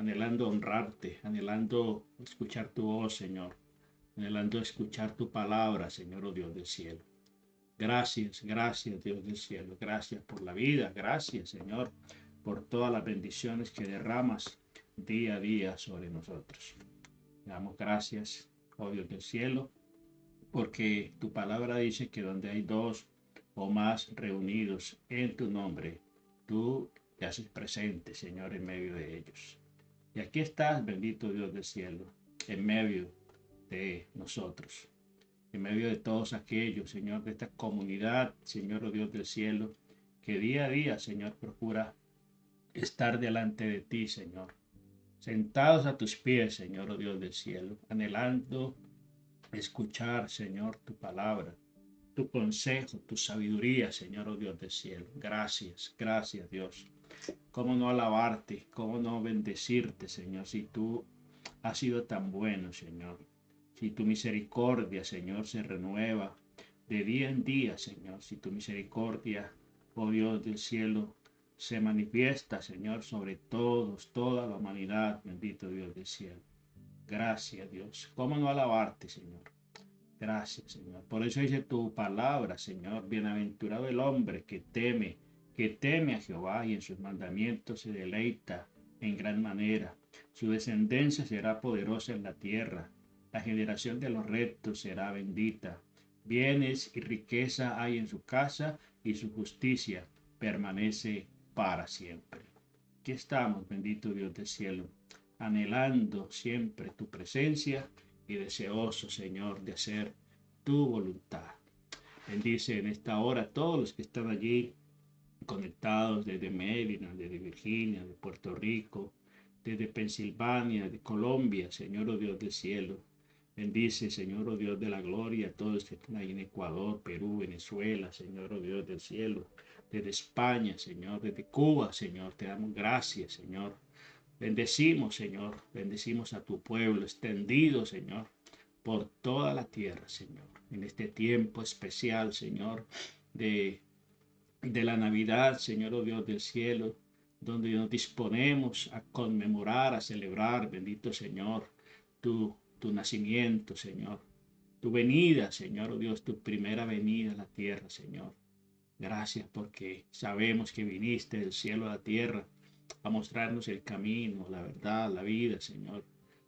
anhelando honrarte, anhelando escuchar tu voz, Señor, anhelando escuchar tu palabra, Señor, oh Dios del cielo. Gracias, gracias, Dios del cielo. Gracias por la vida. Gracias, Señor, por todas las bendiciones que derramas día a día sobre nosotros. Damos gracias, oh Dios del cielo, porque tu palabra dice que donde hay dos o más reunidos en tu nombre, tú te haces presente, Señor, en medio de ellos. Y aquí estás, bendito Dios del cielo, en medio de nosotros, en medio de todos aquellos, Señor, de esta comunidad, Señor, oh Dios del cielo, que día a día, Señor, procura estar delante de ti, Señor, sentados a tus pies, Señor, oh Dios del cielo, anhelando escuchar, Señor, tu palabra, tu consejo, tu sabiduría, Señor, oh Dios del cielo. Gracias, gracias, Dios. ¿Cómo no alabarte? ¿Cómo no bendecirte, Señor, si tú has sido tan bueno, Señor? Si tu misericordia, Señor, se renueva de día en día, Señor. Si tu misericordia, oh Dios del cielo, se manifiesta, Señor, sobre todos, toda la humanidad, bendito Dios del cielo. Gracias, Dios. ¿Cómo no alabarte, Señor? Gracias, Señor. Por eso dice tu palabra, Señor, bienaventurado el hombre que teme a Jehová y en sus mandamientos se deleita en gran manera. Su descendencia será poderosa en la tierra. La generación de los rectos será bendita. Bienes y riqueza hay en su casa y su justicia permanece para siempre. Aquí estamos, bendito Dios del cielo, anhelando siempre tu presencia y deseoso, Señor, de hacer tu voluntad. Bendice en esta hora a todos los que están allí conectados desde Maryland, desde Virginia, de Puerto Rico, desde Pensilvania, de Colombia, Señor, oh Dios del cielo. Bendice, Señor, oh Dios de la gloria, a todos los que están ahí en Ecuador, Perú, Venezuela, Señor, oh Dios del cielo, desde España, Señor, desde Cuba, Señor, te damos gracias, Señor. Bendecimos, Señor, bendecimos a tu pueblo extendido, Señor, por toda la tierra, Señor, en este tiempo especial, Señor, de la Navidad, Señor, oh Dios del cielo, donde nos disponemos a conmemorar, a celebrar, bendito Señor, tu nacimiento, Señor, tu venida, Señor, oh Dios, tu primera venida a la tierra, Señor. Gracias porque sabemos que viniste del cielo a la tierra a mostrarnos el camino, la verdad, la vida, Señor.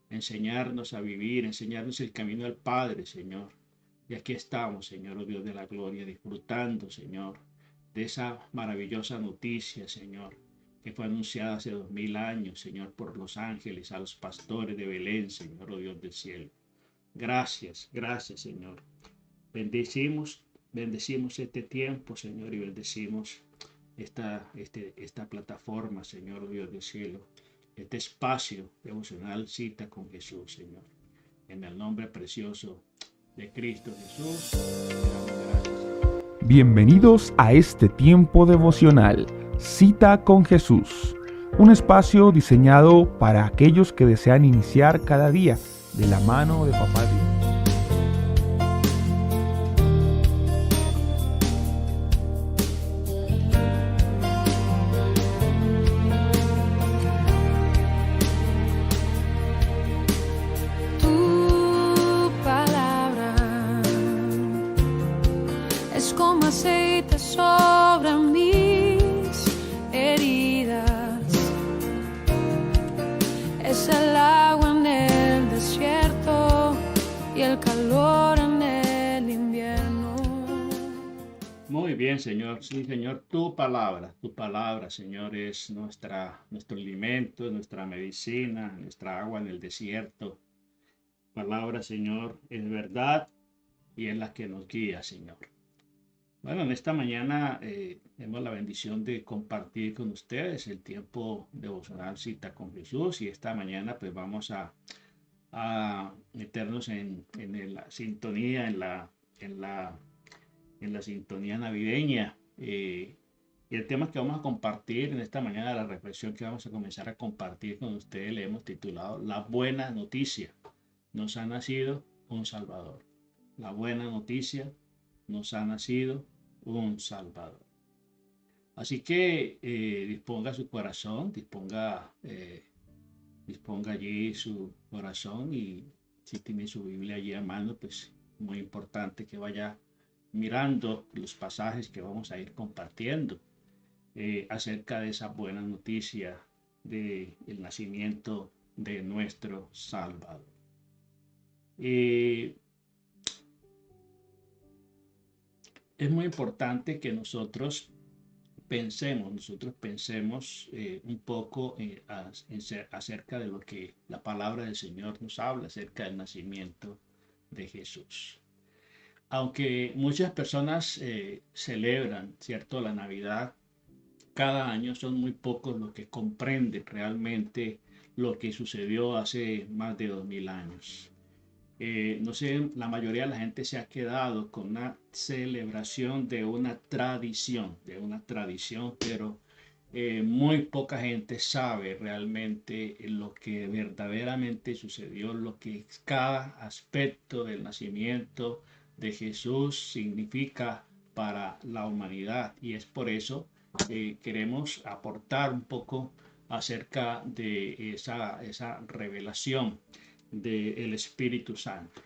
Enseñarnos a vivir, enseñarnos el camino al Padre, Señor. Y aquí estamos, Señor, oh Dios de la gloria, disfrutando, Señor, de esa maravillosa noticia, Señor, que fue anunciada hace 2000 años, Señor, por los ángeles, a los pastores de Belén, Señor, oh Dios del cielo. Gracias, gracias, Señor. Bendecimos, bendecimos este tiempo, Señor, y bendecimos esta plataforma, Señor, oh Dios del cielo, este espacio devocional Cita con Jesús, Señor. En el nombre precioso de Cristo Jesús, te damos gracias, Señor. Bienvenidos a este tiempo devocional, Cita con Jesús, un espacio diseñado para aquellos que desean iniciar cada día de la mano de Papá Dios. Tu palabra es como aceite sobre mis heridas, es el agua en el desierto y el calor en el invierno. Muy bien, Señor. Sí, Señor, tu palabra, Señor, es nuestro alimento, nuestra medicina, nuestra agua en el desierto. Palabra, Señor, es verdad y es la que nos guía, Señor. Bueno, en esta mañana tenemos la bendición de compartir con ustedes el tiempo devocional Cita con Jesús y esta mañana pues vamos a meternos en la sintonía, en la sintonía navideña. Y el tema que vamos a compartir en esta mañana, la reflexión que vamos a comenzar a compartir con ustedes, le hemos titulado La buena noticia. Nos ha nacido un Salvador. La buena noticia, nos ha nacido un Salvador. Así que disponga su corazón, ponga allí su corazón y si tiene su Biblia allí a mano, pues muy importante que vaya mirando los pasajes que vamos a ir compartiendo acerca de esa buena noticia del nacimiento de nuestro Salvador. Es muy importante que nosotros pensemos un poco acerca de lo que la palabra del Señor nos habla acerca del nacimiento de Jesús. Aunque muchas personas celebran, ¿cierto?, la Navidad cada año, son muy pocos los que comprenden realmente lo que sucedió hace más de 2000 años. No sé, la mayoría de la gente se ha quedado con una celebración de una tradición, pero muy poca gente sabe realmente lo que verdaderamente sucedió, lo que cada aspecto del nacimiento de Jesús significa para la humanidad. Y es por eso que queremos aportar un poco acerca de esa revelación del Espíritu Santo.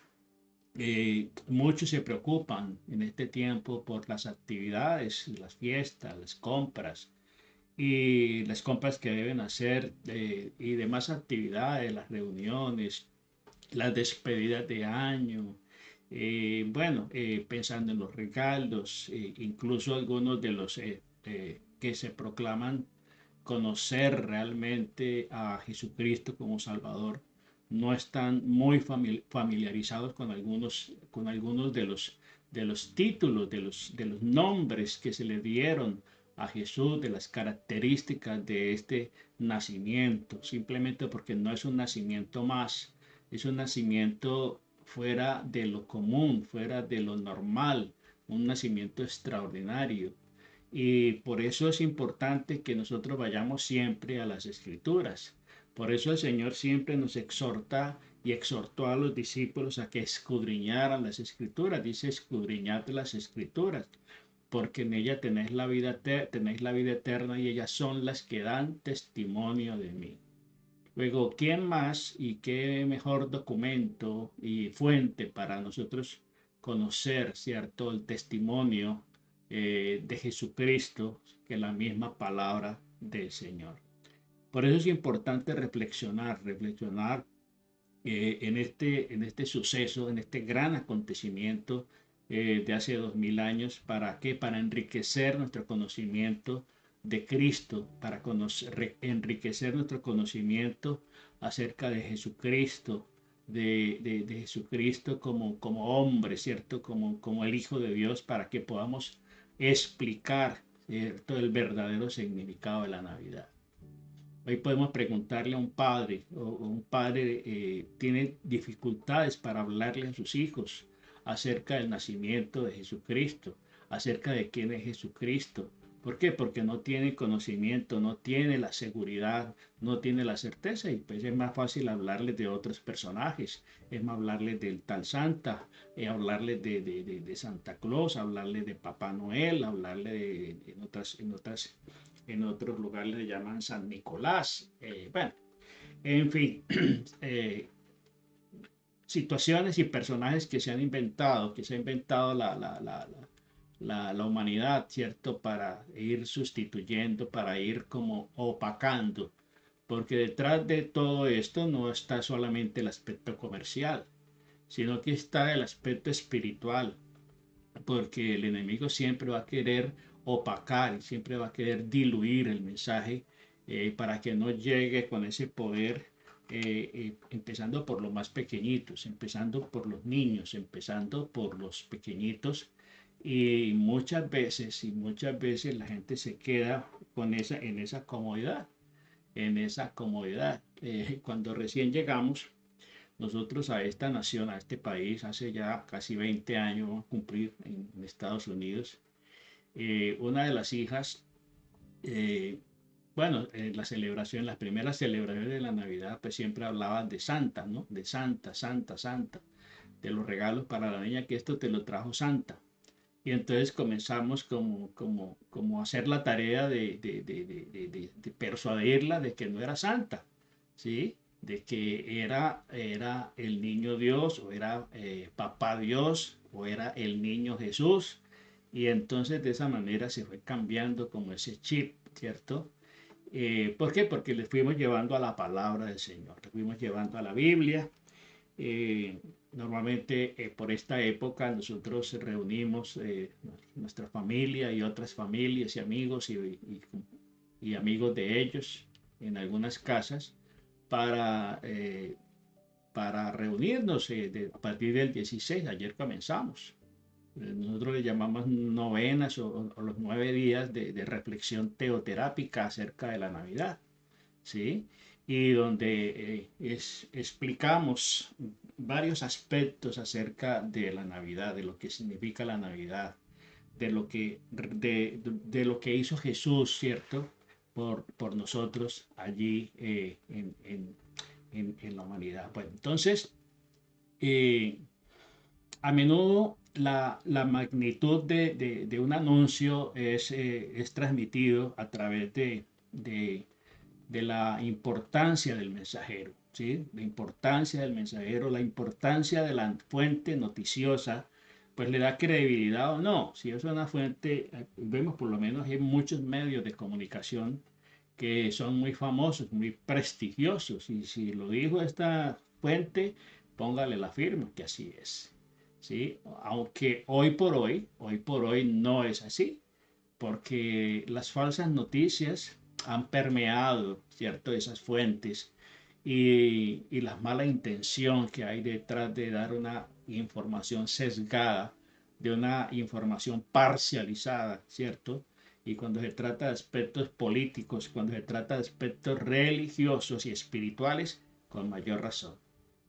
Muchos se preocupan en este tiempo por las actividades, las fiestas, las compras que deben hacer y demás actividades, las reuniones, las despedidas de año, pensando en los regalos, incluso algunos de los que se proclaman conocer realmente a Jesucristo como Salvador, no están muy familiarizados con algunos de los títulos, de los nombres que se le dieron a Jesús, de las características de este nacimiento, simplemente porque no es un nacimiento más, es un nacimiento fuera de lo común, fuera de lo normal, un nacimiento extraordinario. Y por eso es importante que nosotros vayamos siempre a las Escrituras. Por eso el Señor siempre nos exhorta y exhortó a los discípulos a que escudriñaran las Escrituras. Dice, escudriñad las Escrituras, porque en ella tenéis la vida eterna y ellas son las que dan testimonio de mí. Luego, ¿quién más y qué mejor documento y fuente para nosotros conocer, cierto, el testimonio de Jesucristo que la misma palabra del Señor? Por eso es importante reflexionar en este suceso, en este gran acontecimiento de hace 2000 años. ¿Para qué? Para enriquecer nuestro conocimiento de Cristo, para enriquecer nuestro conocimiento acerca de Jesucristo, de Jesucristo como hombre, ¿cierto? Como el Hijo de Dios, para que podamos explicar, ¿cierto?, el verdadero significado de la Navidad. Hoy podemos preguntarle a un padre, o un padre tiene dificultades para hablarle a sus hijos acerca del nacimiento de Jesucristo, acerca de quién es Jesucristo. ¿Por qué? Porque no tiene conocimiento, no tiene la seguridad, no tiene la certeza, y pues es más fácil hablarles de otros personajes, es más hablarles del tal Santa, hablarles de Santa Claus, hablarles de Papá Noel, hablarles en otros lugares le llaman San Nicolás. En fin, situaciones y personajes que se han inventado, que se ha inventado la humanidad, ¿cierto? Para ir sustituyendo, para ir como opacando. Porque detrás de todo esto no está solamente el aspecto comercial, sino que está el aspecto espiritual, porque el enemigo siempre va a querer opacar y siempre va a querer diluir el mensaje para que no llegue con ese poder, empezando por los más pequeñitos, empezando por los niños, empezando por los pequeñitos. Y muchas veces la gente se queda en esa comodidad, cuando recién llegamos nosotros a esta nación, a este país, hace ya casi 20 años, vamos a cumplir en Estados Unidos. Una de las hijas, las primeras celebraciones de la Navidad, pues siempre hablaban de Santa, ¿no? De Santa, Santa, Santa, de los regalos para la niña, que esto te lo trajo Santa. Y entonces comenzamos como a hacer la tarea de persuadirla de que no era Santa, ¿sí? de que era el niño Dios, o era papá Dios, o era el niño Jesús. Y entonces de esa manera se fue cambiando como ese chip, ¿cierto? ¿Por qué? Porque le fuimos llevando a la palabra del Señor, le fuimos llevando a la Biblia. Eh, Normalmente por esta época nosotros reunimos nuestra familia y otras familias y amigos y amigos de ellos en algunas casas para, para reunirnos a partir del 16. Ayer comenzamos. Nosotros le llamamos novenas o los 9 días de reflexión teoterápica acerca de la Navidad, ¿sí? Y donde explicamos varios aspectos acerca de la Navidad, de lo que significa la Navidad, de lo que hizo Jesús, ¿cierto? Por nosotros allí en la humanidad. Bueno, entonces, eh, a menudo la magnitud de un anuncio es transmitido a través de la importancia del mensajero, ¿sí? La importancia del mensajero, la importancia de la fuente noticiosa, pues le da credibilidad o no. Si es una fuente, vemos por lo menos hay muchos medios de comunicación que son muy famosos, muy prestigiosos, y si lo dijo esta fuente, póngale la firma, que así es, ¿sí? Aunque hoy por hoy no es así, porque las falsas noticias han permeado, ¿cierto?, esas fuentes y la mala intención que hay detrás de dar una información sesgada, de una información parcializada, ¿cierto? Y cuando se trata de aspectos políticos, cuando se trata de aspectos religiosos y espirituales, con mayor razón.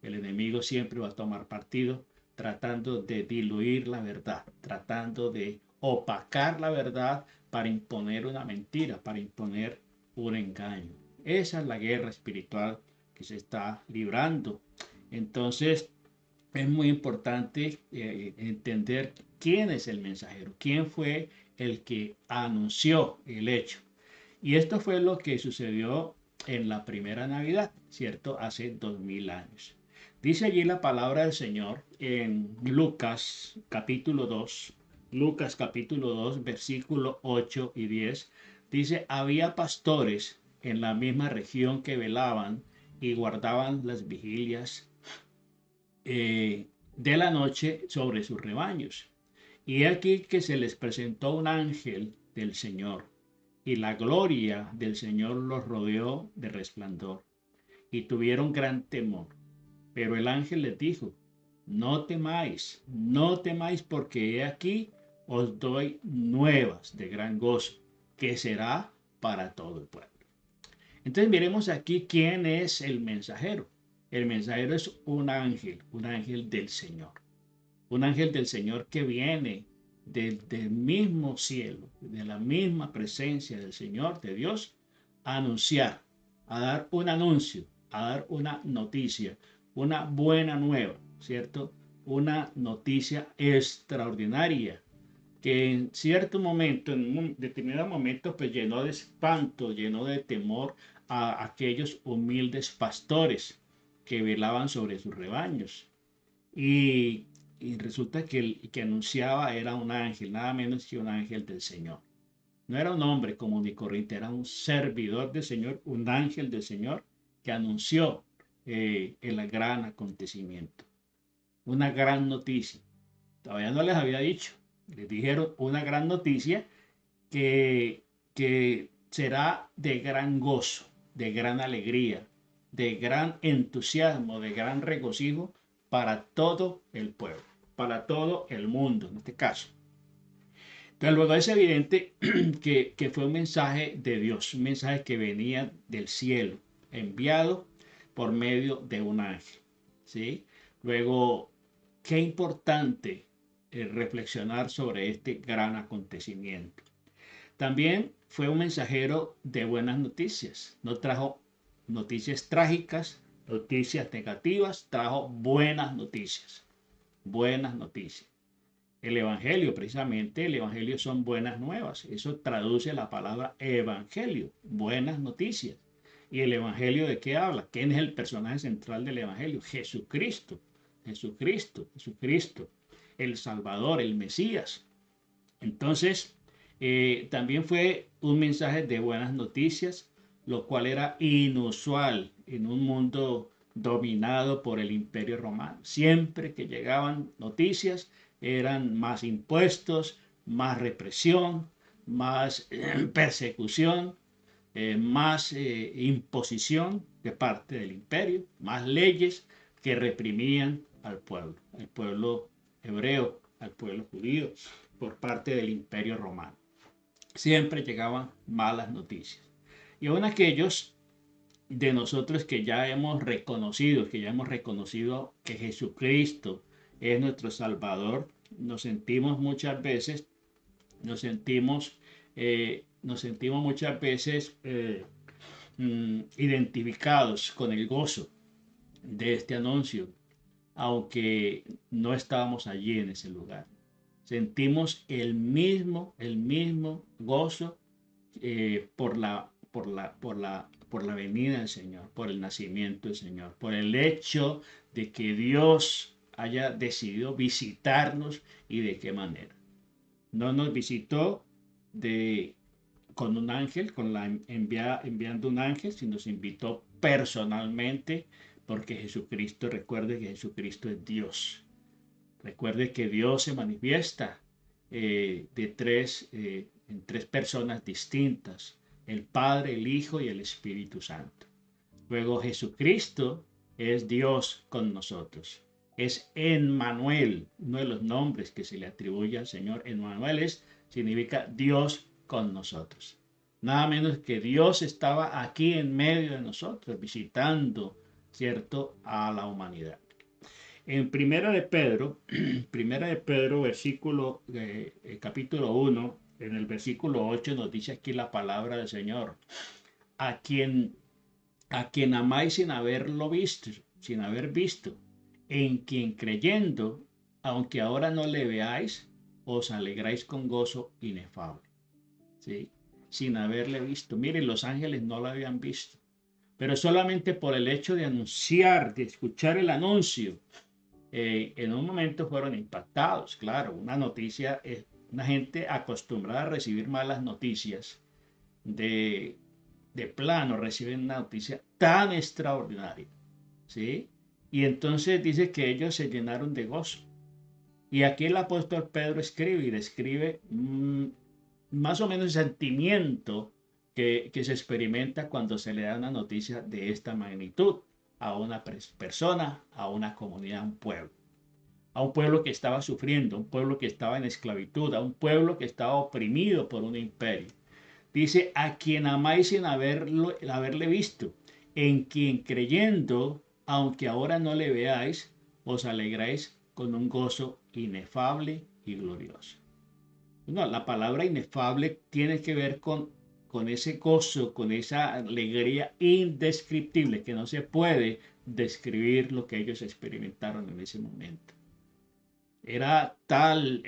El enemigo siempre va a tomar partido tratando de diluir la verdad, tratando de opacar la verdad para imponer una mentira, para imponer un engaño. Esa es la guerra espiritual que se está librando. Entonces, es muy importante entender quién es el mensajero, quién fue el que anunció el hecho. Y esto fue lo que sucedió en la primera Navidad, ¿cierto? Hace 2000 años. Dice allí la palabra del Señor en Lucas capítulo 2, versículo 8 y 10. Dice, había pastores en la misma región que velaban y guardaban las vigilias de la noche sobre sus rebaños. Y aquí que se les presentó un ángel del Señor, y la gloria del Señor los rodeó de resplandor, y tuvieron gran temor. Pero el ángel les dijo, no temáis, no temáis, porque he aquí os doy nuevas de gran gozo, que será para todo el pueblo. Entonces miremos aquí quién es el mensajero. El mensajero es un ángel del Señor. Un ángel del Señor que viene del mismo cielo, de la misma presencia del Señor, de Dios, a anunciar, a dar un anuncio, a dar una noticia, una buena nueva, ¿cierto? Una noticia extraordinaria que en cierto momento, en un determinado momento, pues llenó de espanto, llenó de temor a aquellos humildes pastores que velaban sobre sus rebaños. Y, y resulta que el que anunciaba era un ángel, nada menos que un ángel del Señor. No era un hombre común y corriente, era un servidor del Señor, un ángel del Señor que anunció el gran acontecimiento, una gran noticia. Todavía no les había dicho, les dijeron una gran noticia que será de gran gozo, de gran alegría, de gran entusiasmo, de gran regocijo para todo el pueblo, para todo el mundo en este caso. Pero luego es evidente que fue un mensaje de Dios, un mensaje que venía del cielo, enviado por medio de un ángel, ¿sí? Luego, qué importante reflexionar sobre este gran acontecimiento. También fue un mensajero de buenas noticias. No trajo noticias trágicas, noticias negativas, trajo buenas noticias. Buenas noticias. El Evangelio, precisamente, el Evangelio son buenas nuevas. Eso traduce la palabra Evangelio, buenas noticias. ¿Y el Evangelio de qué habla? ¿Quién es el personaje central del Evangelio? Jesucristo, Jesucristo, Jesucristo, el Salvador, el Mesías. Entonces, también fue un mensaje de buenas noticias, lo cual era inusual en un mundo dominado por el Imperio Romano. Siempre que llegaban noticias, eran más impuestos, más represión, más persecución, más imposición de parte del imperio, más leyes que reprimían al pueblo hebreo, al pueblo judío, por parte del imperio romano. Siempre llegaban malas noticias. Y aún aquellos de nosotros que ya hemos reconocido, que Jesucristo es nuestro Salvador, nos sentimos muchas veces, muchas veces identificados con el gozo de este anuncio, aunque no estábamos allí en ese lugar. Sentimos el mismo gozo por la venida del Señor, por el nacimiento del Señor, por el hecho de que Dios haya decidido visitarnos y de qué manera. No nos visitó con un ángel, enviando un ángel, sino nos invitó personalmente, porque Jesucristo, recuerde que Jesucristo es Dios. Recuerde que Dios se manifiesta en tres personas distintas: el Padre, el Hijo y el Espíritu Santo. Luego Jesucristo es Dios con nosotros. Es Emmanuel, uno de los nombres que se le atribuye al Señor. Emmanuel significa Dios con nosotros. Nada menos que Dios estaba aquí en medio de nosotros, visitando, ¿cierto?, a la humanidad. En Primera de Pedro, capítulo 1, en el versículo 8 nos dice aquí la palabra del Señor: a quien amáis sin haberlo visto, sin haber visto, en quien creyendo, aunque ahora no le veáis, os alegráis con gozo inefable. ¿Sí? Sin haberle visto. Miren, los ángeles no lo habían visto, pero solamente por el hecho de anunciar, de escuchar el anuncio, en un momento fueron impactados. Claro, una noticia, una gente acostumbrada a recibir malas noticias, de plano reciben una noticia tan extraordinaria, ¿sí? Y entonces dice que ellos se llenaron de gozo. Y aquí el apóstol Pedro escribe y describe más o menos el sentimiento que se experimenta cuando se le da una noticia de esta magnitud a una persona, a una comunidad, a un pueblo que estaba sufriendo, a un pueblo que estaba en esclavitud, a un pueblo que estaba oprimido por un imperio. Dice: a quien amáis sin haberle visto, en quien creyendo, aunque ahora no le veáis, os alegráis con un gozo inefable y glorioso. No, la palabra inefable tiene que ver con ese gozo, con esa alegría indescriptible, que no se puede describir lo que ellos experimentaron en ese momento. Era tal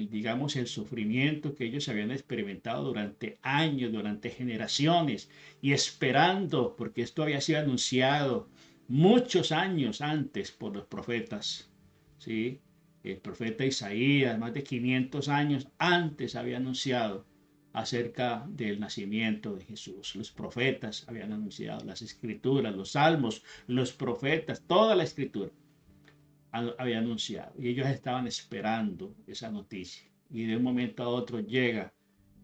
digamos, el sufrimiento que ellos habían experimentado durante años, durante generaciones, y esperando, porque esto había sido anunciado muchos años antes por los profetas, ¿sí? El profeta Isaías, más de 500 años antes, había anunciado acerca del nacimiento de Jesús. Los profetas habían anunciado, las escrituras, los salmos, los profetas, toda la escritura había anunciado, y ellos estaban esperando esa noticia, y de un momento a otro llega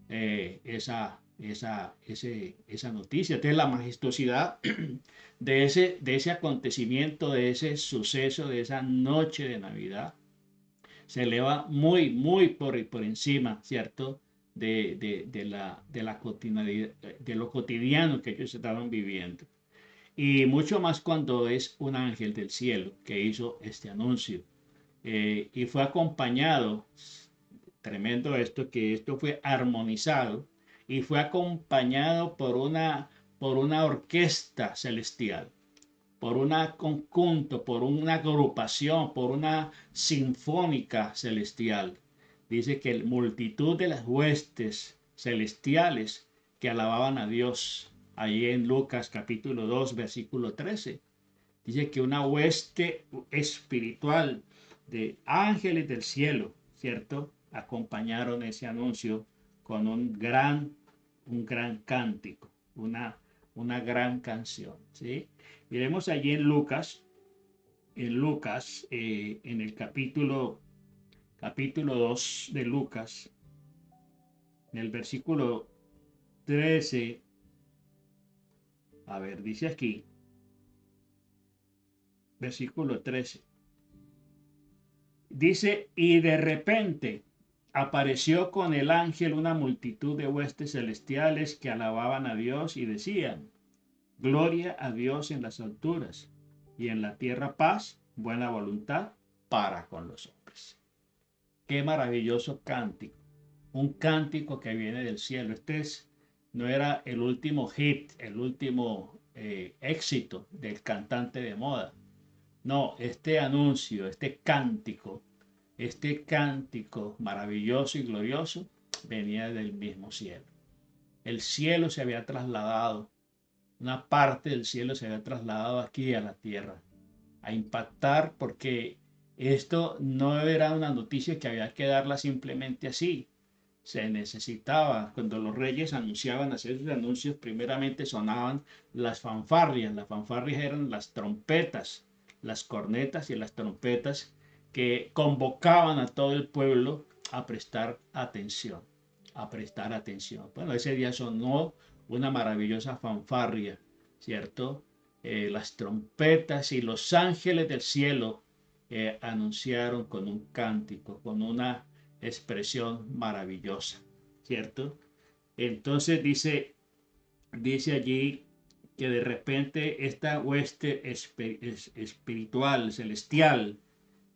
esa noticia. Entonces la majestuosidad de ese acontecimiento, de ese suceso, de esa noche de Navidad, se eleva muy, muy por encima, ¿cierto?, de la cotidianidad, de lo cotidiano que ellos estaban viviendo. Y mucho más cuando es un ángel del cielo que hizo este anuncio. Y fue acompañado, tremendo esto, que esto fue armonizado y fue acompañado por una orquesta celestial, por un conjunto, por una agrupación, por una sinfónica celestial. Dice que multitud de las huestes celestiales que alababan a Dios allí en Lucas capítulo 2, versículo 13. Dice que una hueste espiritual de ángeles del cielo, ¿cierto? Acompañaron ese anuncio con un gran cántico, una gran canción, ¿sí? Miremos allí en Lucas, en el capítulo 2 de Lucas, en el versículo 13, a ver, dice aquí, versículo 13, dice, y de repente apareció con el ángel una multitud de huestes celestiales que alababan a Dios y decían, gloria a Dios en las alturas y en la tierra paz, buena voluntad para con los hombres. Qué maravilloso cántico, un cántico que viene del cielo. No era el último hit, el último éxito del cantante de moda. No, este anuncio, este cántico maravilloso y glorioso venía del mismo cielo. El cielo se había trasladado, una parte del cielo se había trasladado aquí a la tierra, a impactar, porque esto no era una noticia que había que darla simplemente así. Se necesitaba, cuando los reyes anunciaban, hacer sus anuncios, primeramente sonaban las fanfarrias. Las fanfarrias eran las trompetas, las cornetas y las trompetas que convocaban a todo el pueblo a prestar atención, Bueno, ese día sonó una maravillosa fanfarria, ¿cierto? Las trompetas y los ángeles del cielo anunciaron con un cántico, con una expresión maravillosa, ¿cierto? Entonces dice allí que de repente esta hueste espiritual, celestial,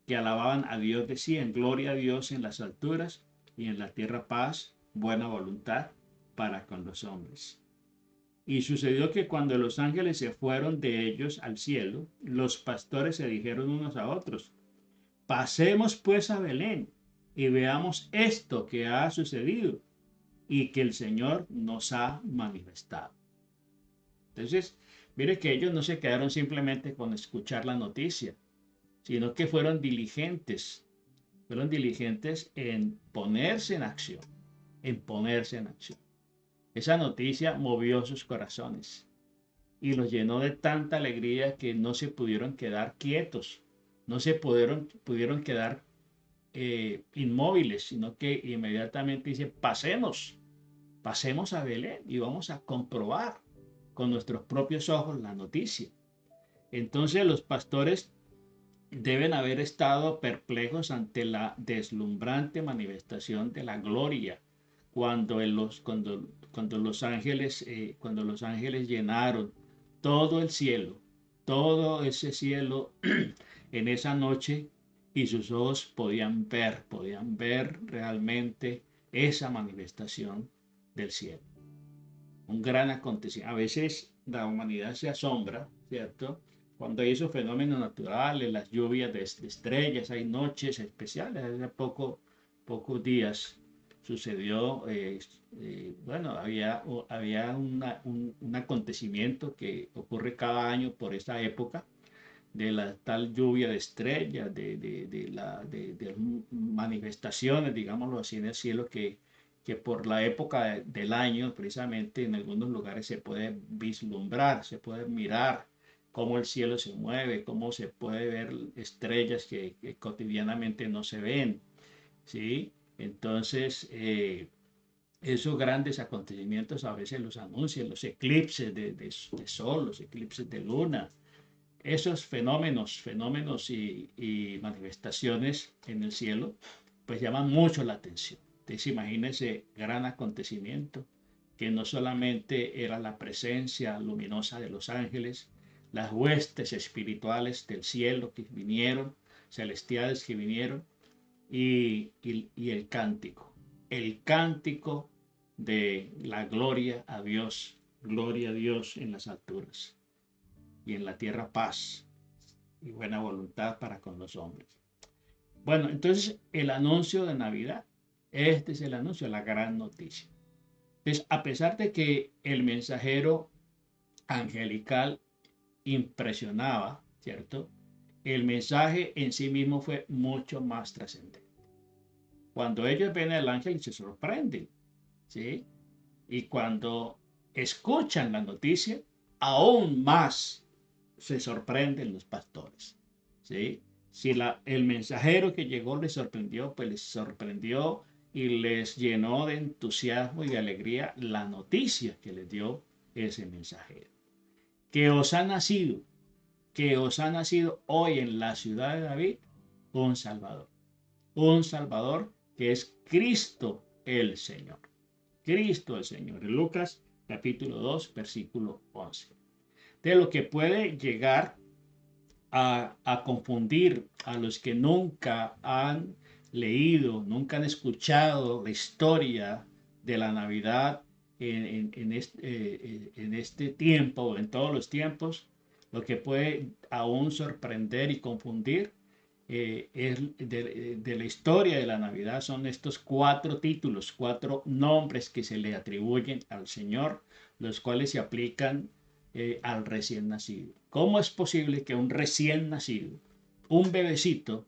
que alababan a Dios, decían, gloria a Dios en las alturas y en la tierra paz, buena voluntad para con los hombres. Y sucedió que cuando los ángeles se fueron de ellos al cielo, los pastores se dijeron unos a otros, pasemos pues a Belén y veamos esto que ha sucedido y que el Señor nos ha manifestado. Entonces, mire que ellos no se quedaron simplemente con escuchar la noticia, sino que fueron diligentes en ponerse en acción, Esa noticia movió sus corazones y los llenó de tanta alegría que no se pudieron quedar quietos, no se pudieron quedar inmóviles, sino que inmediatamente dice, pasemos a Belén y vamos a comprobar con nuestros propios ojos la noticia. Entonces los pastores deben haber estado perplejos ante la deslumbrante manifestación de la gloria cuando los ángeles llenaron todo el cielo, todo ese cielo en esa noche, y sus ojos podían ver realmente esa manifestación del cielo. Un gran acontecimiento. A veces la humanidad se asombra, ¿cierto? Cuando hay esos fenómenos naturales, las lluvias de estrellas, hay noches especiales. Hace pocos días sucedió, bueno, había un acontecimiento que ocurre cada año por esta época, de la tal lluvia de estrellas, de manifestaciones, digámoslo así, en el cielo que por la época del año, precisamente en algunos lugares se puede vislumbrar, se puede mirar cómo el cielo se mueve, cómo se puede ver estrellas que cotidianamente no se ven, ¿sí? Entonces, esos grandes acontecimientos a veces los anuncian, los eclipses de sol, los eclipses de luna, esos fenómenos y manifestaciones en el cielo, pues llaman mucho la atención. Entonces imagínense gran acontecimiento, que no solamente era la presencia luminosa de los ángeles, las huestes espirituales del cielo que vinieron, celestiales que vinieron, y el cántico de la gloria a Dios en las alturas, y en la tierra paz y buena voluntad para con los hombres. Bueno, entonces el anuncio de Navidad, este es el anuncio, la gran noticia. Entonces, a pesar de que el mensajero angelical impresionaba, ¿cierto? El mensaje en sí mismo fue mucho más trascendente. Cuando ellos ven al ángel se sorprenden, ¿sí? Y cuando escuchan la noticia, aún más se sorprenden los pastores, ¿sí? Si el mensajero que llegó les sorprendió, pues les sorprendió y les llenó de entusiasmo y de alegría la noticia que les dio ese mensajero. Que os ha nacido, que os ha nacido hoy en la ciudad de David un Salvador que es Cristo el Señor. Cristo el Señor. En Lucas capítulo 2, versículo 11. De lo que puede llegar a confundir a los que nunca han leído, nunca han escuchado la historia de la Navidad en este tiempo o en todos los tiempos, lo que puede aún sorprender y confundir de la historia de la Navidad son estos 4 títulos, 4 nombres que se le atribuyen al Señor, los cuales se aplican al recién nacido. ¿Cómo es posible que un recién nacido, un bebecito,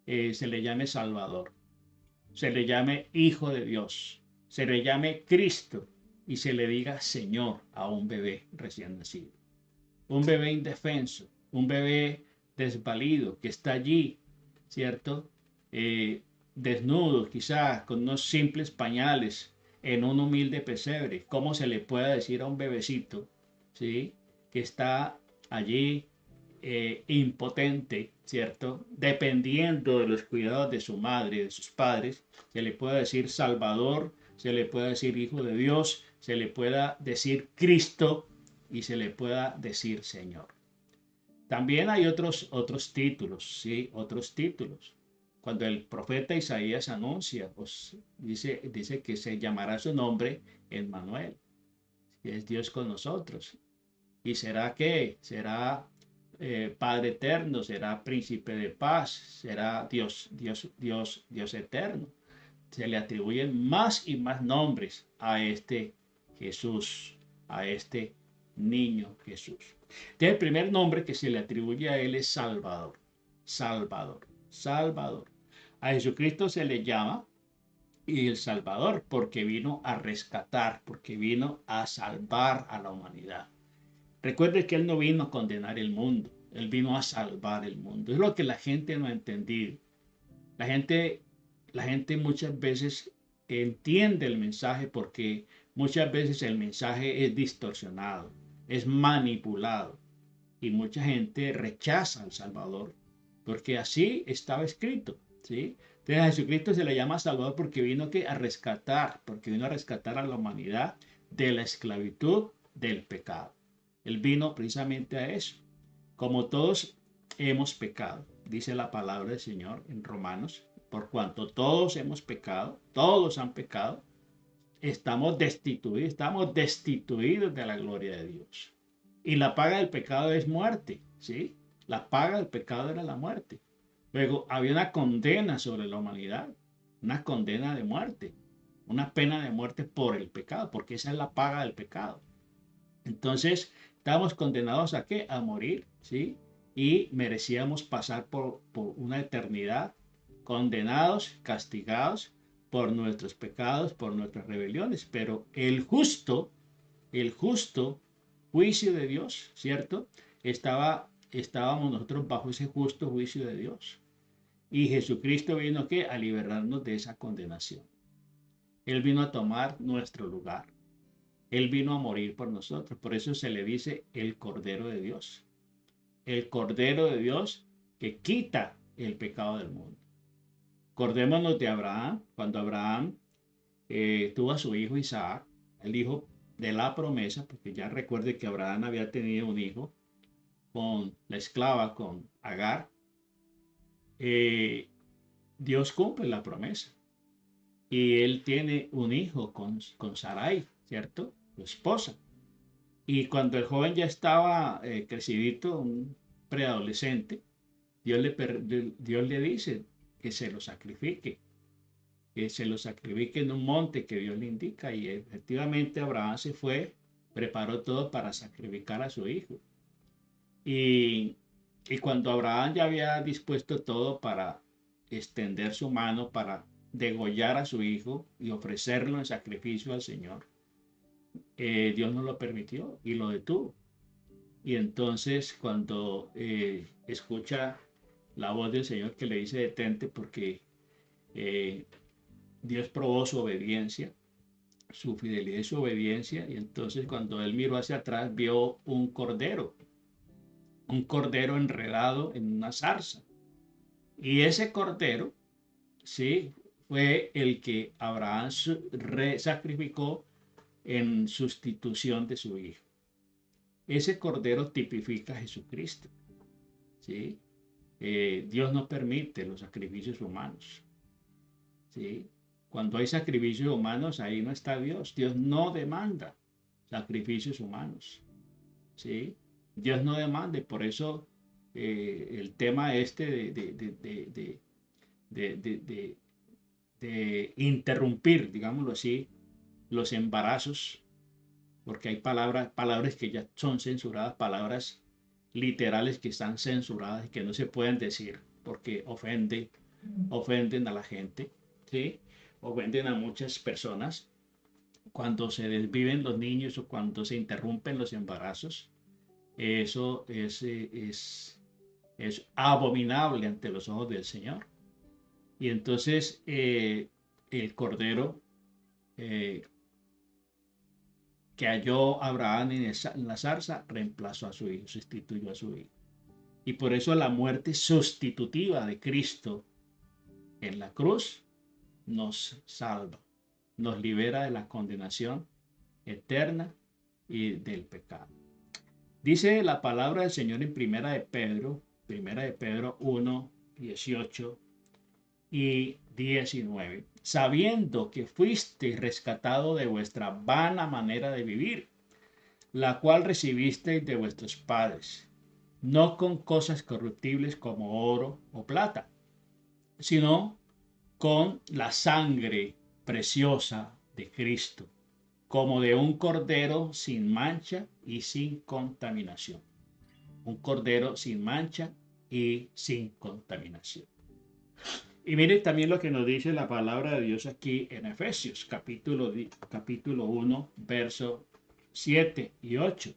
se le llame Salvador, se le llame Hijo de Dios, se le llame Cristo y se le diga Señor a un bebé recién nacido? Un bebé indefenso, un bebé desvalido que está allí, ¿cierto? Desnudo, quizás con unos simples pañales en un humilde pesebre. ¿Cómo se le puede decir a un bebecito, ¿sí? Que está allí impotente, ¿cierto? Dependiendo de los cuidados de su madre, de sus padres, se le puede decir Salvador, se le puede decir Hijo de Dios, se le pueda decir Cristo y se le pueda decir Señor. También hay otros títulos, ¿sí? Otros títulos. Cuando el profeta Isaías anuncia, pues dice que se llamará su nombre Emmanuel, que es Dios con nosotros. ¿Y será qué? Será Padre eterno, será príncipe de paz, será Dios eterno. Se le atribuyen más y más nombres a este Jesús, a este niño Jesús. Entonces, el primer nombre que se le atribuye a él es Salvador. Salvador, Salvador. A Jesucristo se le llama y el Salvador porque vino a rescatar, porque vino a salvar a la humanidad. Recuerde que Él no vino a condenar el mundo, Él vino a salvar el mundo. Es lo que la gente no ha entendido. La gente muchas veces entiende el mensaje porque muchas veces el mensaje es distorsionado, es manipulado y mucha gente rechaza al Salvador porque así estaba escrito, ¿sí? Entonces a Jesucristo se le llama Salvador porque vino a rescatar, porque vino a rescatar a la humanidad de la esclavitud del pecado. Él vino precisamente a eso. Como todos hemos pecado, dice la palabra del Señor en Romanos, por cuanto todos hemos pecado, todos han pecado, estamos destituidos de la gloria de Dios. Y la paga del pecado es muerte, ¿sí? La paga del pecado era la muerte. Luego había una condena sobre la humanidad, una condena de muerte, una pena de muerte por el pecado, porque esa es la paga del pecado. Entonces, estábamos condenados ¿a qué? A morir, ¿sí? Y merecíamos pasar por una eternidad condenados, castigados por nuestros pecados, por nuestras rebeliones. Pero el justo juicio de Dios, ¿cierto? Estábamos nosotros bajo ese justo juicio de Dios. Y Jesucristo vino ¿qué? A liberarnos de esa condenación. Él vino a tomar nuestro lugar. Él vino a morir por nosotros. Por eso se le dice el Cordero de Dios. El Cordero de Dios que quita el pecado del mundo. Acordémonos de Abraham, cuando Abraham tuvo a su hijo Isaac, el hijo de la promesa, porque ya recuerde que Abraham había tenido un hijo con la esclava, con Agar. Dios cumple la promesa. Y él tiene un hijo con Sarai, ¿cierto? Su esposa. Y cuando el joven ya estaba crecidito, un preadolescente, Dios le dice que se lo sacrifique en un monte que Dios le indica. Y efectivamente Abraham se fue preparó todo para sacrificar a su hijo. Y, y cuando Abraham ya había dispuesto todo para extender su mano para degollar a su hijo y ofrecerlo en sacrificio al Señor, Dios no lo permitió y lo detuvo. Y entonces cuando escucha la voz del Señor que le dice detente porque eh, Dios probó su obediencia, su fidelidad y su obediencia, y entonces cuando él miró hacia atrás vio un cordero enredado en una zarza. Y ese cordero, sí, fue el que Abraham sacrificó en sustitución de su hijo. Ese cordero tipifica a Jesucristo, ¿sí? Dios no permite los sacrificios humanos, ¿sí? Cuando hay sacrificios humanos, ahí no está Dios. Dios no demanda sacrificios humanos, ¿sí? Dios no demanda, y por eso el tema este de interrumpir, digámoslo así, los embarazos, porque hay palabras que ya son censuradas, palabras literales que están censuradas y que no se pueden decir porque ofenden a la gente, ¿sí? Ofenden a muchas personas cuando se desviven los niños o cuando se interrumpen los embarazos. Eso es abominable ante los ojos del Señor. Y entonces el cordero que halló Abraham en la zarza reemplazó a su hijo, sustituyó a su hijo. Y por eso la muerte sustitutiva de Cristo en la cruz nos salva, nos libera de la condenación eterna y del pecado. Dice la palabra del Señor en Primera de Pedro 1, 18 y 19. Sabiendo que fuisteis rescatado de vuestra vana manera de vivir, la cual recibisteis de vuestros padres, no con cosas corruptibles como oro o plata, sino con la sangre preciosa de Cristo, como de un cordero sin mancha y sin contaminación. Un cordero sin mancha y sin contaminación. Y mire también lo que nos dice la palabra de Dios aquí en Efesios, capítulo 1, versos 7 y 8.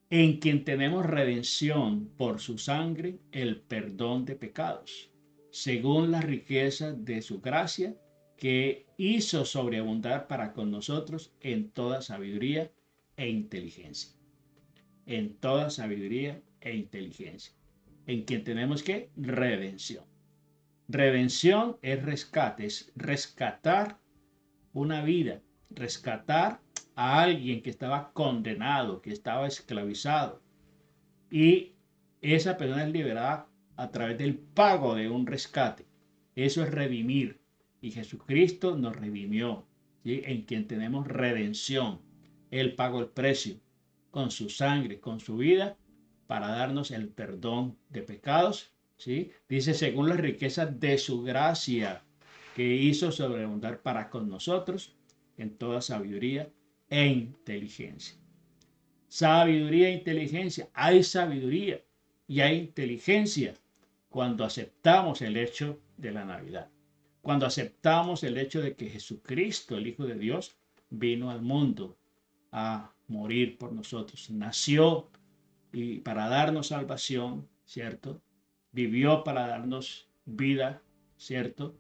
En quien tenemos redención por su sangre, el perdón de pecados, según la riqueza de su gracia, que hizo sobreabundar para con nosotros en toda sabiduría e inteligencia. En toda sabiduría e inteligencia. En quien tenemos ¿qué? Redención. Redención es rescate, es rescatar una vida, rescatar a alguien que estaba condenado, que estaba esclavizado. Y esa persona es liberada a través del pago de un rescate. Eso es redimir. Y Jesucristo nos redimió, ¿sí? En quien tenemos redención. Él pagó el precio con su sangre, con su vida, para darnos el perdón de pecados. ¿Sí? Dice, según las riquezas de su gracia, que hizo sobreabundar para con nosotros en toda sabiduría e inteligencia. Sabiduría e inteligencia. Hay sabiduría y hay inteligencia cuando aceptamos el hecho de la Navidad. Cuando aceptamos el hecho de que Jesucristo, el Hijo de Dios, vino al mundo a morir por nosotros. Nació y para darnos salvación, ¿cierto? Vivió para darnos vida, ¿cierto?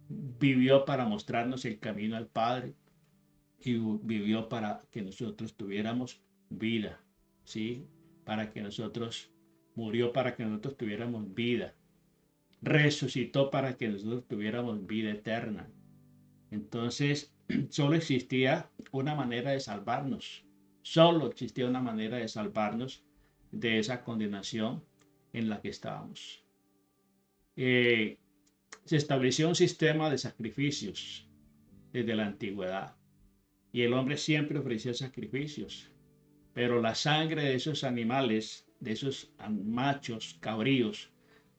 Vivió para mostrarnos el camino al Padre y vivió para que nosotros tuviéramos vida, ¿sí? Murió para que nosotros tuviéramos vida. Resucitó para que nosotros tuviéramos vida eterna. Entonces, solo existía una manera de salvarnos. Solo existía una manera de salvarnos de esa condenación en la que estábamos. Se estableció un sistema de sacrificios desde la antigüedad y el hombre siempre ofrecía sacrificios, pero la sangre de esos animales, de esos machos cabríos,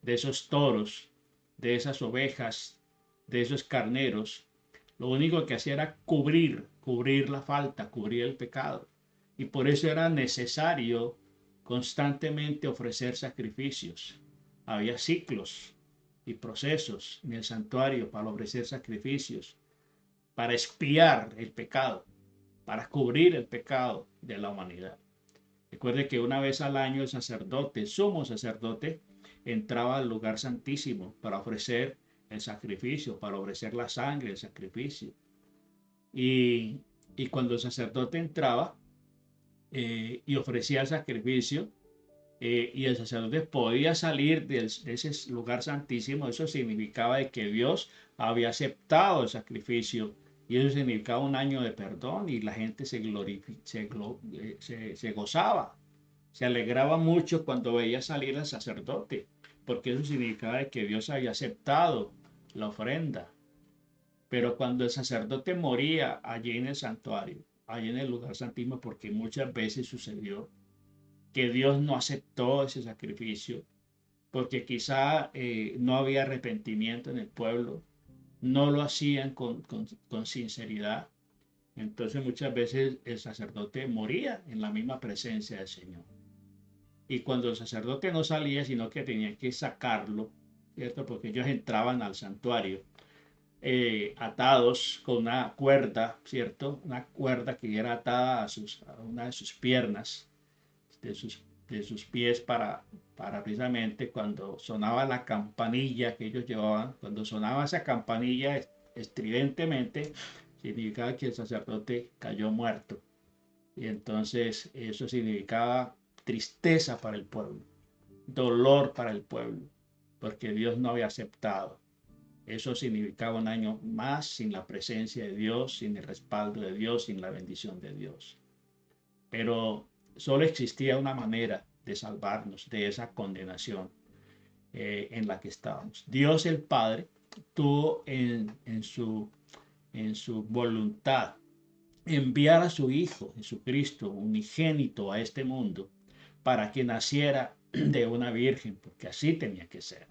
de esos toros, de esas ovejas, de esos carneros, lo único que hacía era cubrir la falta, cubrir el pecado. Y por eso era necesario constantemente ofrecer sacrificios. Había ciclos y procesos en el santuario para ofrecer sacrificios, para expiar el pecado, para cubrir el pecado de la humanidad. Recuerde que una vez al año el sacerdote, el sumo sacerdote, entraba al lugar santísimo para ofrecer el sacrificio, para ofrecer la sangre, el sacrificio. Y, y cuando el sacerdote entraba y ofrecía el sacrificio, y el sacerdote podía salir de ese lugar santísimo, eso significaba de que Dios había aceptado el sacrificio, y eso significaba un año de perdón, y la gente se gozaba, se alegraba mucho cuando veía salir al sacerdote, porque eso significaba de que Dios había aceptado la ofrenda. Pero cuando el sacerdote moría allí en el santuario, allí en el lugar santísimo, porque muchas veces sucedió que Dios no aceptó ese sacrificio, porque quizá no había arrepentimiento en el pueblo, no lo hacían con sinceridad. Entonces muchas veces el sacerdote moría en la misma presencia del Señor. Y cuando el sacerdote no salía, sino que tenía que sacarlo, ¿cierto? Porque ellos entraban al santuario atados con una cuerda, ¿cierto? Una cuerda que era atada a una de sus piernas, de sus pies para precisamente cuando sonaba la campanilla que ellos llevaban, cuando sonaba esa campanilla estridentemente, significaba que el sacerdote cayó muerto. Y entonces eso significaba tristeza para el pueblo, dolor para el pueblo, porque Dios no había aceptado. Eso significaba un año más sin la presencia de Dios, sin el respaldo de Dios, sin la bendición de Dios. Pero solo existía una manera de salvarnos de esa condenación en la que estábamos. Dios el Padre tuvo en su voluntad enviar a su Hijo Jesucristo unigénito a este mundo para que naciera de una virgen, porque así tenía que ser,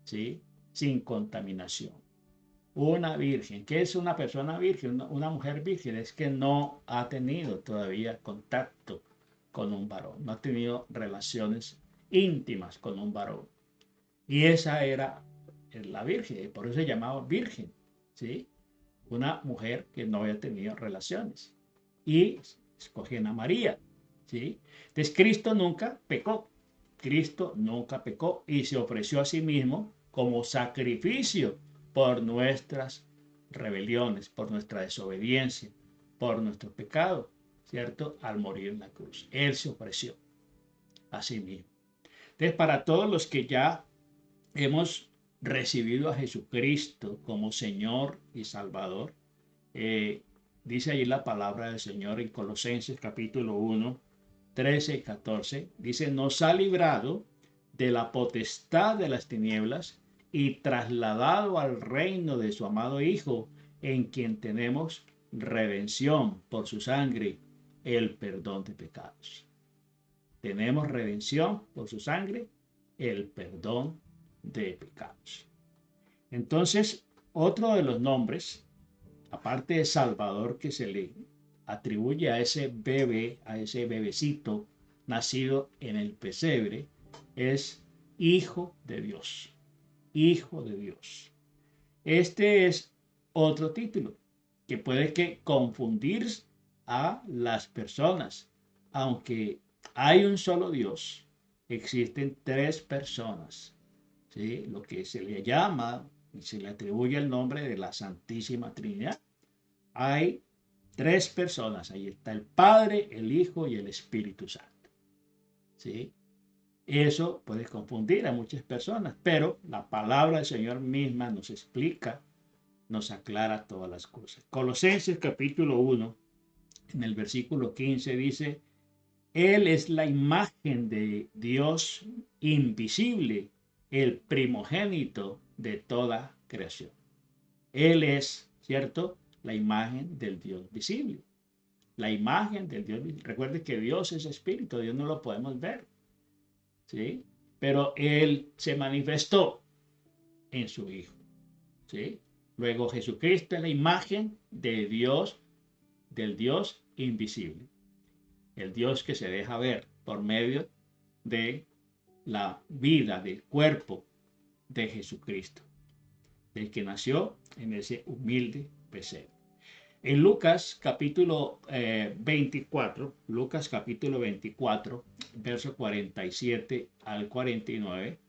¿sí? Sin contaminación. Una virgen. ¿Qué es una persona virgen? Una mujer virgen es que no ha tenido todavía contacto con un varón, no ha tenido relaciones íntimas con un varón. Y esa era la virgen, y por eso se llamaba virgen, ¿sí? Una mujer que no había tenido relaciones. Y escogían a María, ¿sí? Entonces Cristo nunca pecó. Cristo nunca pecó y se ofreció a sí mismo como sacrificio por nuestras rebeliones, por nuestra desobediencia, por nuestro pecado, ¿cierto? Al morir en la cruz. Él se ofreció a sí mismo. Entonces, para todos los que ya hemos recibido a Jesucristo como Señor y Salvador, dice allí la palabra del Señor en Colosenses capítulo 1, 13 y 14, dice, nos ha librado de la potestad de las tinieblas y trasladado al reino de su amado Hijo, en quien tenemos redención por su sangre, el perdón de pecados. Tenemos redención por su sangre, el perdón de pecados. Entonces, otro de los nombres, aparte de Salvador, que se le atribuye a ese bebé, a ese bebecito nacido en el pesebre, es Hijo de Dios. Hijo de Dios. Este es otro título que puede que confundir a las personas. Aunque hay un solo Dios, existen tres personas, ¿sí? Lo que se le llama y se le atribuye el nombre de la Santísima Trinidad. Hay tres personas, ahí está el Padre, el Hijo y el Espíritu Santo, ¿sí? Eso puede confundir a muchas personas, pero la palabra del Señor misma nos explica, nos aclara todas las cosas. Colosenses capítulo 1, en el versículo 15 dice, Él es la imagen de Dios invisible, el primogénito de toda creación. Él es, ¿cierto?, la imagen del Dios visible. La imagen del Dios visible. Recuerde que Dios es espíritu, Dios no lo podemos ver, ¿sí? Pero Él se manifestó en su Hijo, ¿sí? Luego Jesucristo es la imagen de Dios, del Dios invisible. el Dios que se deja ver por medio de la vida, del cuerpo de Jesucristo, del que nació en ese humilde pesebre. En Lucas capítulo 24, Lucas capítulo 24, verso 47 al 49,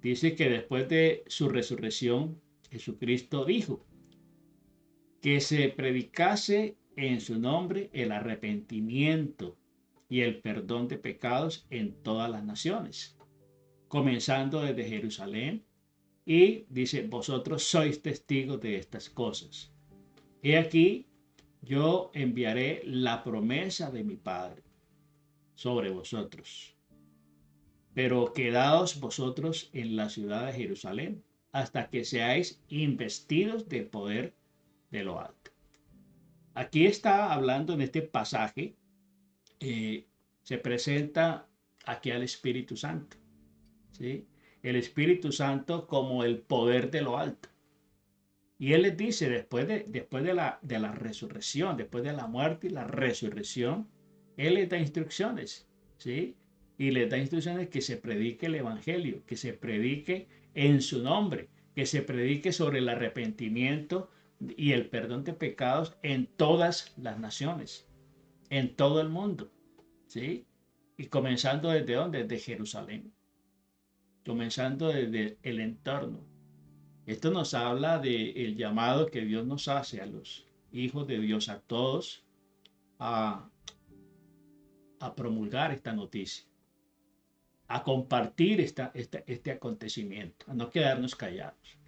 dice que después de su resurrección, Jesucristo dijo que se predicase en su nombre el arrepentimiento y el perdón de pecados en todas las naciones, comenzando desde Jerusalén, y dice, vosotros sois testigos de estas cosas. He aquí, yo enviaré la promesa de mi Padre sobre vosotros, pero quedaos vosotros en la ciudad de Jerusalén hasta que seáis investidos del poder de lo alto. Aquí está hablando en este pasaje, se presenta aquí al Espíritu Santo, ¿sí? El Espíritu Santo como el poder de lo alto. Y Él les dice, después de la resurrección, después de la muerte y la resurrección, Él les da instrucciones, ¿sí? Y les da instrucciones que se predique el Evangelio, que se predique en su nombre, que se predique sobre el arrepentimiento y el perdón de pecados en todas las naciones, en todo el mundo, ¿sí? Y comenzando ¿desde dónde? Desde Jerusalén, comenzando desde el entorno. Esto nos habla del llamado que Dios nos hace a los hijos de Dios, a todos, a, a promulgar esta noticia, a compartir este acontecimiento, a no quedarnos callados,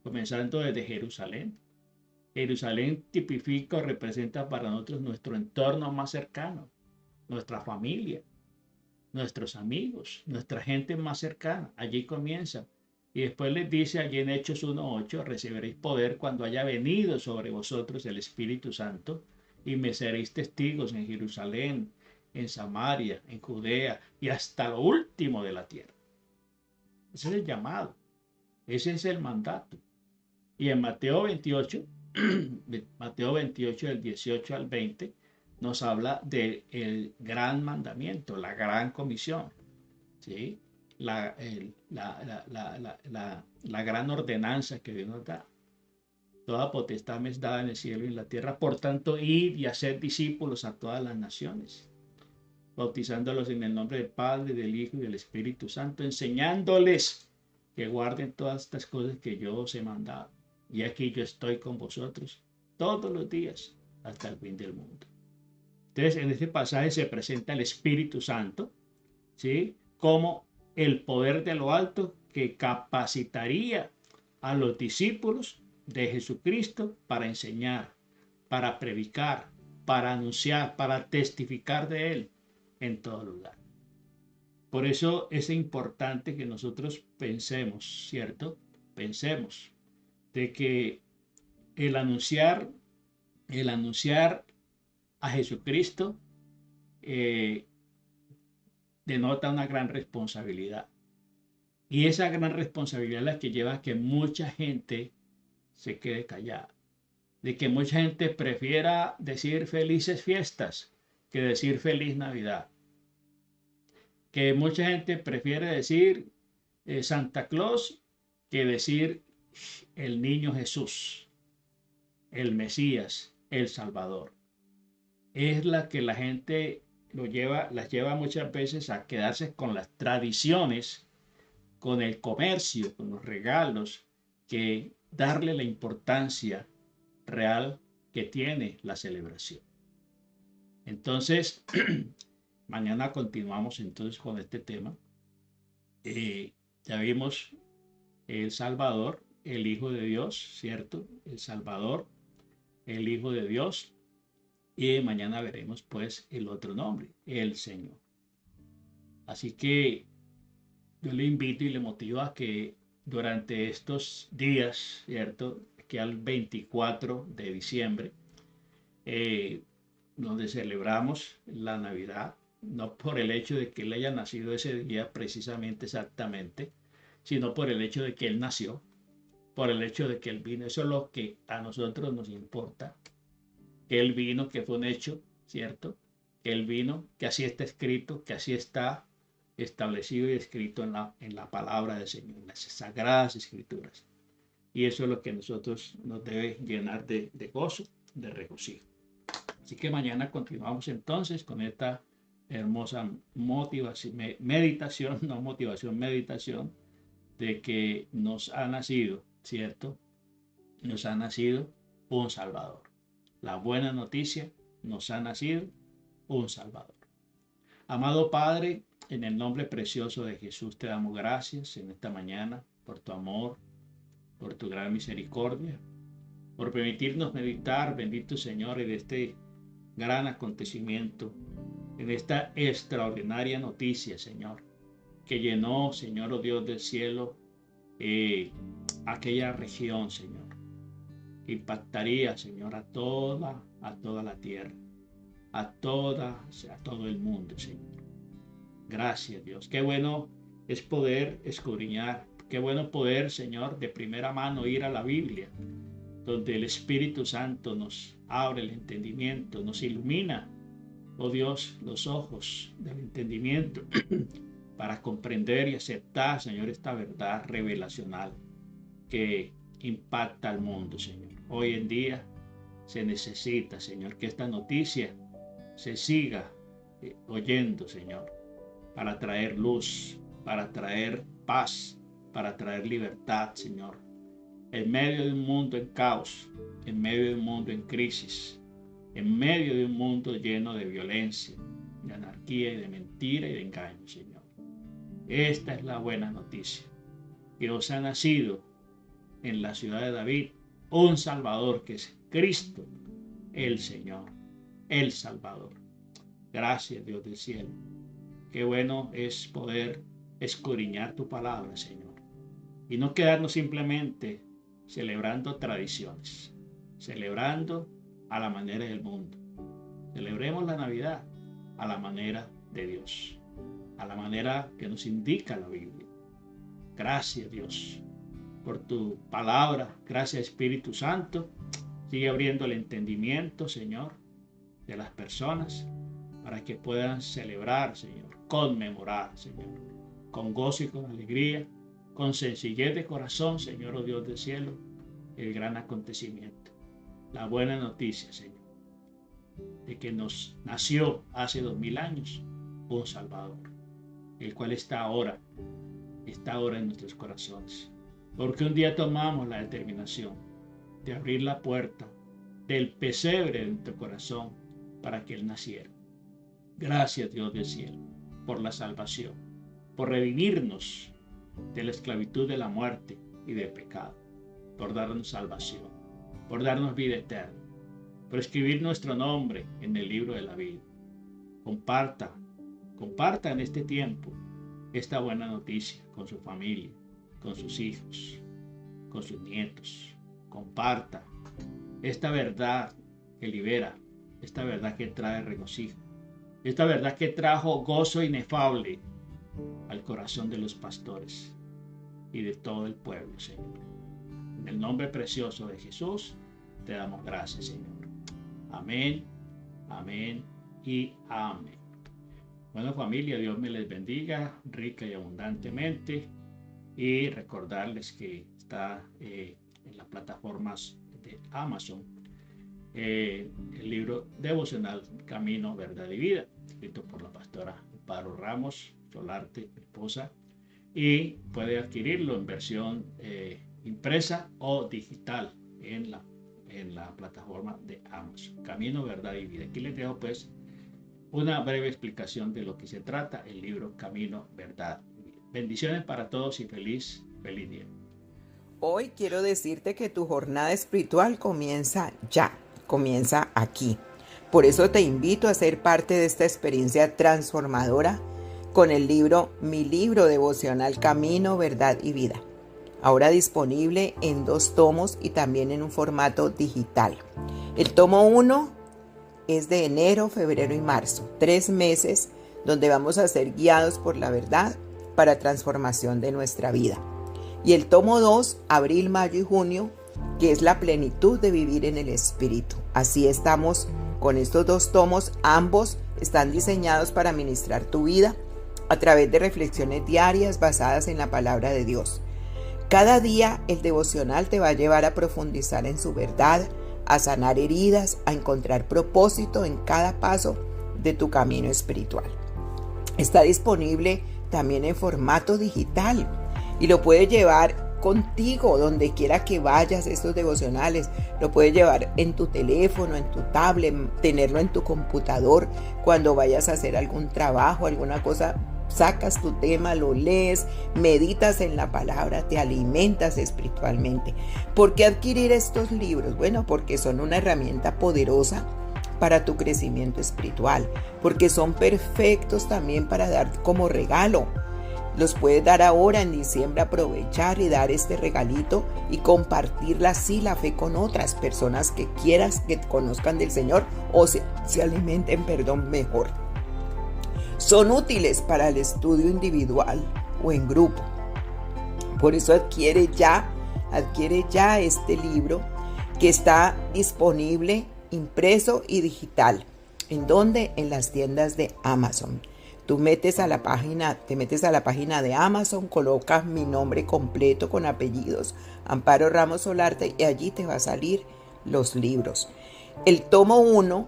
comenzando desde Jerusalén. Jerusalén tipifica o representa para nosotros nuestro entorno más cercano, nuestra familia, nuestros amigos, nuestra gente más cercana. Allí comienza. Y después les dice allí en Hechos 1:8, recibiréis poder cuando haya venido sobre vosotros el Espíritu Santo y me seréis testigos en Jerusalén, en Samaria, en Judea y hasta lo último de la tierra. Ese es el llamado, ese es el mandato. Y en Mateo 28, Mateo 28 del 18 al 20, nos habla del gran mandamiento, la gran comisión, ¿sí? La gran ordenanza que Dios nos da. Toda potestad me es dada en el cielo y en la tierra, por tanto, id y haced discípulos a todas las naciones, bautizándolos en el nombre del Padre, del Hijo y del Espíritu Santo, enseñándoles que guarden todas estas cosas que yo os he mandado. Y aquí yo estoy con vosotros todos los días hasta el fin del mundo. Entonces, en este pasaje se presenta el Espíritu Santo, ¿sí? Como el poder de lo alto que capacitaría a los discípulos de Jesucristo para enseñar, para predicar, para anunciar, para testificar de Él en todo lugar. Por eso es importante que nosotros pensemos, ¿cierto? Pensemos de que el anunciar a Jesucristo denota una gran responsabilidad. Y esa gran responsabilidad es la que lleva a que mucha gente se quede callada. De que mucha gente prefiera decir felices fiestas que decir feliz Navidad. Que mucha gente prefiere decir Santa Claus que decir el niño Jesús, el Mesías, el Salvador. Es la que la gente las lleva muchas veces a quedarse con las tradiciones, con el comercio, con los regalos, que darle la importancia real que tiene la celebración. Entonces, mañana continuamos entonces con este tema. Ya vimos el Salvador, el Hijo de Dios, ¿cierto? El Salvador, el Hijo de Dios. Y mañana veremos pues el otro nombre, el Señor. Así que yo le invito y le motivo a que durante estos días, ¿cierto? Que al 24 de diciembre, donde celebramos la Navidad, no por el hecho de que Él haya nacido ese día precisamente exactamente, sino por el hecho de que Él nació, por el hecho de que Él vino. Eso es lo que a nosotros nos importa, que Él vino, que fue un hecho, ¿cierto? que Él vino, que así está escrito, que así está establecido y escrito en la palabra del Señor, en las sagradas escrituras. Y eso es lo que a nosotros nos debe llenar de gozo, de regocijo. Así que mañana continuamos entonces con esta hermosa meditación de que nos ha nacido, ¿cierto? Nos ha nacido un Salvador. La buena noticia, nos ha nacido un Salvador. Amado Padre, en el nombre precioso de Jesús te damos gracias en esta mañana por tu amor, por tu gran misericordia, por permitirnos meditar, bendito Señor, en este gran acontecimiento, en esta extraordinaria noticia, Señor, que llenó, Señor, oh Dios del cielo, aquella región, Señor. Impactaría, Señor, a toda la tierra, a todo el mundo, Señor. Gracias, Dios. Qué bueno es poder escudriñar. Qué bueno poder, Señor, de primera mano ir a la Biblia, donde el Espíritu Santo nos abre el entendimiento, nos ilumina, oh Dios, los ojos del entendimiento para comprender y aceptar, Señor, esta verdad revelacional que impacta al mundo, Señor. Hoy en día se necesita, Señor, que esta noticia se siga oyendo, Señor, para traer luz, para traer paz, para traer libertad, Señor. En medio de un mundo en caos, en medio de un mundo en crisis, en medio de un mundo lleno de violencia, de anarquía y de mentira y de engaño, Señor. Esta es la buena noticia, que os ha nacido en la ciudad de David un Salvador, que es Cristo, el Señor, el Salvador. Gracias, Dios del cielo. Qué bueno es poder escudriñar tu palabra, Señor, y no quedarnos simplemente celebrando tradiciones, celebrando a la manera del mundo. Celebremos la Navidad a la manera de Dios, a la manera que nos indica la Biblia. Gracias, Dios, por tu palabra. Gracias, Espíritu Santo. Sigue abriendo el entendimiento, Señor, de las personas para que puedan celebrar, Señor, conmemorar, Señor, con gozo y con alegría, con sencillez de corazón, Señor, oh Dios del cielo, el gran acontecimiento, la buena noticia, Señor, de que nos nació hace 2000 años un Salvador, el cual está ahora en nuestros corazones, porque un día tomamos la determinación de abrir la puerta del pesebre de nuestro corazón para que Él naciera. Gracias, Dios del cielo, por la salvación, por redimirnos de la esclavitud de la muerte y del pecado, por darnos salvación, por darnos vida eterna, por escribir nuestro nombre en el libro de la vida. Comparta en este tiempo esta buena noticia con su familia, con sus hijos, con sus nietos. Comparta esta verdad que libera, esta verdad que trae regocijo, esta verdad que trajo gozo inefable al corazón de los pastores y de todo el pueblo, Señor. En el nombre precioso de Jesús te damos gracias, Señor. Amén, amén y amén. Bueno, familia, Dios me les bendiga rica y abundantemente, y recordarles que está en las plataformas de Amazon el libro devocional Camino, Verdad y Vida, escrito por la pastora Amparo Ramos Solarte, mi esposa, y puede adquirirlo en versión impresa o digital en la plataforma de Amazon, Camino, Verdad y Vida. Aquí les dejo pues una breve explicación de lo que se trata el libro Camino, Verdad y Vida. Bendiciones para todos y feliz día. Hoy quiero decirte que tu jornada espiritual comienza ya, comienza aquí. Por eso te invito a ser parte de esta experiencia transformadora con el libro Mi Libro Devocional Camino, Verdad y Vida. Ahora disponible en 2 tomos y también en un formato digital. El tomo 1 es de enero, febrero y marzo, 3 meses donde vamos a ser guiados por la verdad para transformación de nuestra vida. Y el tomo 2, abril, mayo y junio, que es la plenitud de vivir en el Espíritu. Así estamos con estos 2 tomos, ambos están diseñados para ministrar tu vida a través de reflexiones diarias basadas en la palabra de Dios. Cada día el devocional te va a llevar a profundizar en su verdad, a sanar heridas, a encontrar propósito en cada paso de tu camino espiritual. Está disponible también en formato digital y lo puedes llevar contigo donde quiera que vayas. Estos devocionales lo puedes llevar en tu teléfono, en tu tablet, tenerlo en tu computador cuando vayas a hacer algún trabajo, alguna cosa. Sacas tu tema, lo lees, meditas en la palabra, te alimentas espiritualmente. ¿Por qué adquirir estos libros? Bueno, porque son una herramienta poderosa para tu crecimiento espiritual, porque son perfectos también para dar como regalo. Los puedes dar ahora en diciembre, aprovechar y dar este regalito y compartirla así la fe con otras personas que quieras que conozcan del Señor o se alimenten, mejor. Son útiles para el estudio individual o en grupo. Por eso adquiere ya este libro que está disponible impreso y digital. ¿En dónde? En las tiendas de Amazon. Tú te metes a la página de Amazon, colocas mi nombre completo con apellidos, Amparo Ramos Solarte, y allí te va a salir los libros. El tomo 1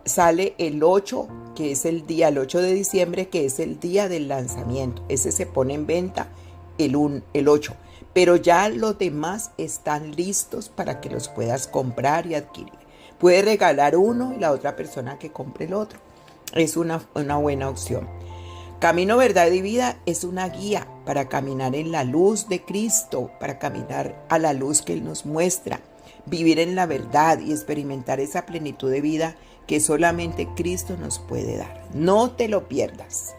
sale el 8, que es el 8 de diciembre, que es el día del lanzamiento. Ese se pone en venta el 8. Pero ya los demás están listos para que los puedas comprar y adquirir. Puedes regalar uno y la otra persona que compre el otro. Es una buena opción. Camino, Verdad y Vida es una guía para caminar en la luz de Cristo, para caminar a la luz que Él nos muestra, vivir en la verdad y experimentar esa plenitud de vida que solamente Cristo nos puede dar. No te lo pierdas.